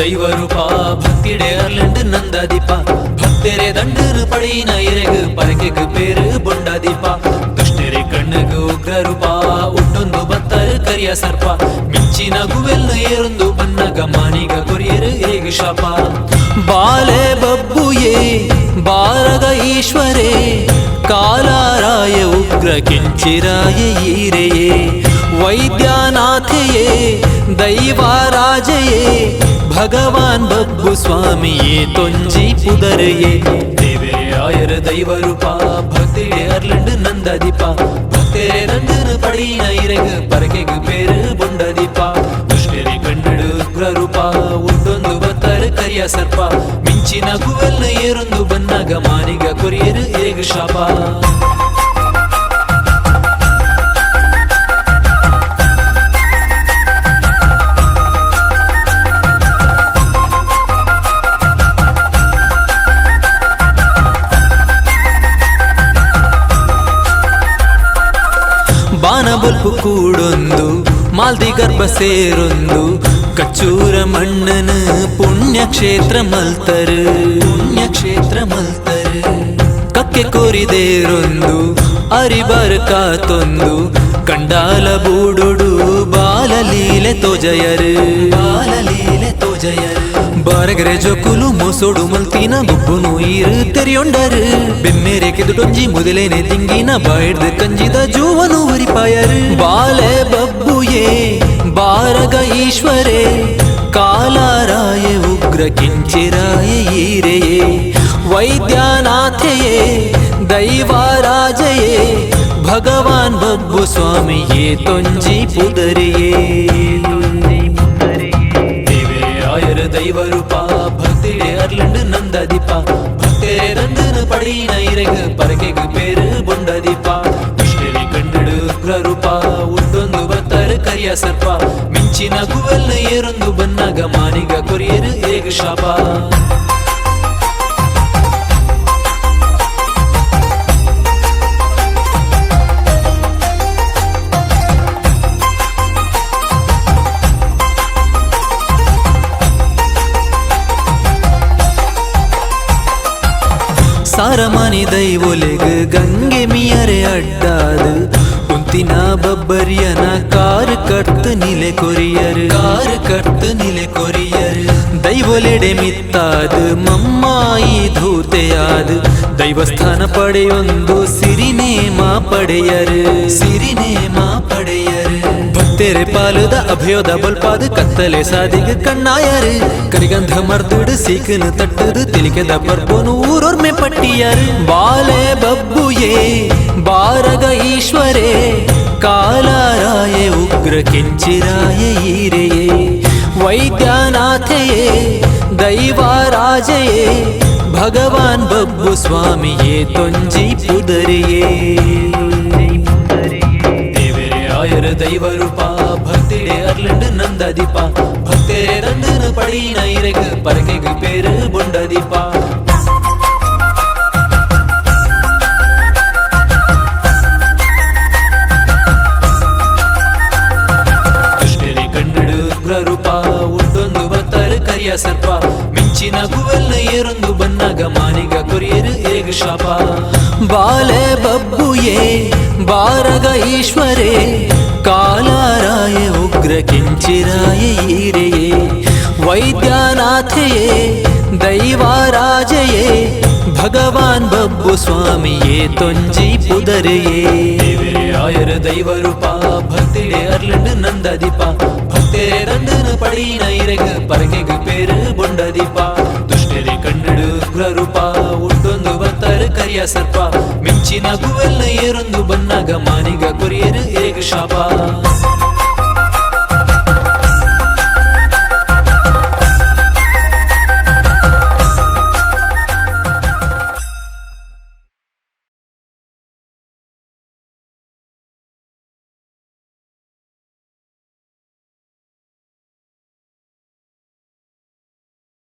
ದೈವ ರೂಪ ಭಕ್ತಿಡೆ ಅರ್ಲೆಂಡ್ ನಂದ ದೀಪ ಭಕ್ತರೆ ದಂಡನ ಪಡಿನ ಇರೆಗು ಪರಕೆಗು ಪೇರು ಬೊಂಡ ದೀಪ ದುಷ್ಟರೆ ಕಣ್ಣಗು ಉಗ್ರ ರೂಪ ಉಟ್ಟೊಂದು ಬತ್ತರ ಕರಿಯ ಸರ್ಪ ಮಿಂಚಿನ ಗುವೆಲ್ಲ ಏರೊಂದು ಬನ್ನಗ ಮಾನಿಗ ಕೊರಿಯರು ಏಗು ಶಾಪ ಬಾಲೆ ಬಬ್ಬುಯೇ ಬಾರಗ ಈಶ್ವರೇ ಕಾಲಾರಾಯ ಉಗ್ರ ಕೆಂಚಿರಾಯ ಈರೆಯೇ ವೈದ್ಯನಾಥೆಯೇ ದೈವಾರಾಜಯೇ ಭಗವಾನ್ ಬಬ್ಬು ಸ್ವಾಮಿಯೇ ತೊಂಜಿ ಪುದರೆಯೇ ದೇವೇ ಆಯರ ದೈವ ರೂಪ ಭಕ್ತಿಡೆ ಅರ್ಲೆಂಡ್ ನಂದ ದೀಪ ಭಕ್ತರೆ ದಂಡನ ಪಡಿನ ಇರೆಗು ಪರಕೆಗು ಪೇರು ಬೊಂಡ ದೀಪ ದುಷ್ಟರೆ ಕಣ್ಣಡು ಉಗ್ರ ರೂಪ ಉಂಡೊಂದು ಬತ್ತರ ಕರಿಯ ಸರ್ಪ ಮಿಂಚಿನ ಗುವೆಲ್ಲ ಏರೊಂದು ಬನ್ನಗ ಮಾನಿಗ ಕೊರಿಯರು ಏಗು ಶಾಪ ಬಾನ ಬಲ್ಪು ಕೂಡೊಂದು ಮಾಲ್ದಿ ಗರ್ಭ ಸೇರೊಂದು ಕಚ್ಚೂರ ಮಣ್ಣನ ಪುಣ್ಯಕ್ಷೇತ್ರ ಮಲ್ತರು ಕಕ್ಕೆ ಕೋರಿದೇರೊಂದು ಅರಿಬಾರ ಕಾತೊಂದು ಕಂಡಾಲ ಬೂಡುಡು ಬಾಲಲೀಲೆ ತೋಜಯರು ಬಾರಗರೆ ಜೊಕ್ಕುಲು ಮೋಸೋಡು ಮಲ್ತಿನ ಗುಬ್ಬುನು ಈರು ತೆರಿಯೊಂಡರು ಬೆಮ್ಮೇರೆ ಕೆದುಡೊಂಜಿ ಮೊದಲೇನೆ ತಿಂಗಿನ ಬಾಯ್ದು ಕಂಜಿದ ಜೂವನು ಉರಿಪಾಯರು ಬಾಲೆ ಬಬ್ಬುಯೇ ಬಾರಗ ಈಶ್ವರೇ ಕಾಲಾರಾಯ ಉಗ್ರ ಕಿಂಚಿರಾಯ ಈರೆಯೇ ವೈದ್ಯನಾಥೆಯೇ ದೈವಾರಾಜಯೇ ಭಗವಾನ್ ಬಬ್ಬು ಸ್ವಾಮಿಯೇ ತೊಂಜಿ ಪುದರೆಯೇ ಆಯರ ದೈವ ರೂಪ ಭಕ್ತಿಡೆ ಅರ್ಲೆಂಡ್ ನಂದ ದೀಪ ಭಕ್ತರೆ ದಂಡನ ಪಡಿನ ಇರೆಗು ಪರಕೆಗು ಪೇರು ಬೊಂಡ ದೀಪ ದುಷ್ಟರೆ ಕಣ್ಣಡು ಉಗ್ರ ರೂಪ ಉಂಡೊಂದು ಬತ್ತರ ಕರಿಯ ಸರ್ಪ ಮಿಂಚಿನ ಗುವೆಲ್ಲ ಏರೊಂದು ಬನ್ನಗ ಮಾನಿಗ ಕೊರಿಯರು ಏಗು ಶಾಪ ಸಾರಮಾನಿ ದೈವೊಲೆಗು ಗಂಗೆ ಮಿಯರೆ ಅಡ್ಡಾದು ಕುಂತಿನ ಬಬ್ಬರಿಯನ ಕಾರು ಕರ್ತು ನಿಲೆ ಕೊರಿಯರು ದೈವೊಲೆಡೆ ಮಿತ್ತಾದು ಮಮ್ಮಾಯಿ ಧೂತೆಯಾದು ದೈವಸ್ಥಾನ ಪಡೆಯೊಂದು ಸಿರಿನೇಮ ಪಡೆಯರು ಭಕ್ತರೆ ಪಾಲುದ ಅಭಯೋದ ಬಲ್ಪಾದು ಕತ್ತಲೆ ಸಾದಿಗೆ ಕಣ್ಣಾಯರು ಕರಿಗಂಧ ಮರ್ದುಡು ಸೀಕನು ತಟ್ಟದು ತಿಲಿಕೆದ ಬರ್ಬೋನು ಊರೊರ್ಮೆ ಪಟ್ಟಿಯರು ಬಾಲೆ ಬಬ್ಬುಯೇ ಬಾರಗ ಈಶ್ವರೇ ಕಾಲಾರಾಯ ಉಗ್ರ ಕೆಂಚಿರಾಯ ಈರೆಯೇ ವೈದ್ಯನಾಥೆಯೇ ದೈವಾರಾಜಯೇ ಭಗವಾನ್ ಬಬ್ಬು ಸ್ವಾಮಿಯೇ ತೊಂಜಿ ಪುದರೆಯೇ ಆಯರ ದೈವ ರೂಪ ಭಕ್ತಿಡೆ ಅರ್ಲೆಂಡ್ ನಂದ ದೀಪ ಭಕ್ತರೆ ದಂಡನ ಪಡಿನ ಇರೆಗು ಪರಕೆಗು ಪೇರು ಬೊಂಡ ದೀಪ ದುಷ್ಟರೆ ಕಣ್ಣಡು ಉಗ್ರ ರೂಪ ಉಂಡೊಂದು ಬತ್ತರ ಕರಿಯ ಸರ್ಪ ಮಿಂಚಿನ ಗುವೆಲ್ಲ ಏರೊಂದು ಬನ್ನಗ ಮಾನಿಗ ಕೊರಿಯರು ಏಗು ಶಾಪ ಬಾಲೆ ಬಬ್ಬುಯೇ ಬಾರಗ ಈಶ್ವರೇ ಕಾಲಾರಾಯ ಉಗ್ರ ಕಿಂಚಿರಾಯ ಈರೆಯೇ ವೈದ್ಯನಾಥೆಯೇ ದೈವಾರಾಜಯೇ ಭಗವಾನ್ ಬಬ್ಬು ಸ್ವಾಮಿಯೇ ತೊಂಜಿ ಪುದರೆಯೇ ಆಯರ ದೈವ ರೂಪ ಭಕ್ತಿಡೆ ಅರ್ಲೆಂಡ್ ನಂದ ದೀಪ ಭಕ್ತರೆ ದಂಡನ ಪಡಿನ ಇರೆಗು ಪರಕೆಗು ಪೇರು ಬೊಂಡ ದೀಪ ದುಷ್ಟರೆ ಕಣ್ಣಡು ಉಗ್ರ ರೂಪ ಉಂಡೊಂದು ಬತ್ತರ ಕರಿಯ ಸರ್ಪ ಮಿಂಚಿನ ಗುವೆಲ್ಲ ಏರೊಂದು ಬನ್ನಗ ಮಾನಿಗ ಕೊರಿಯರು ಏಗು ಶಾಪ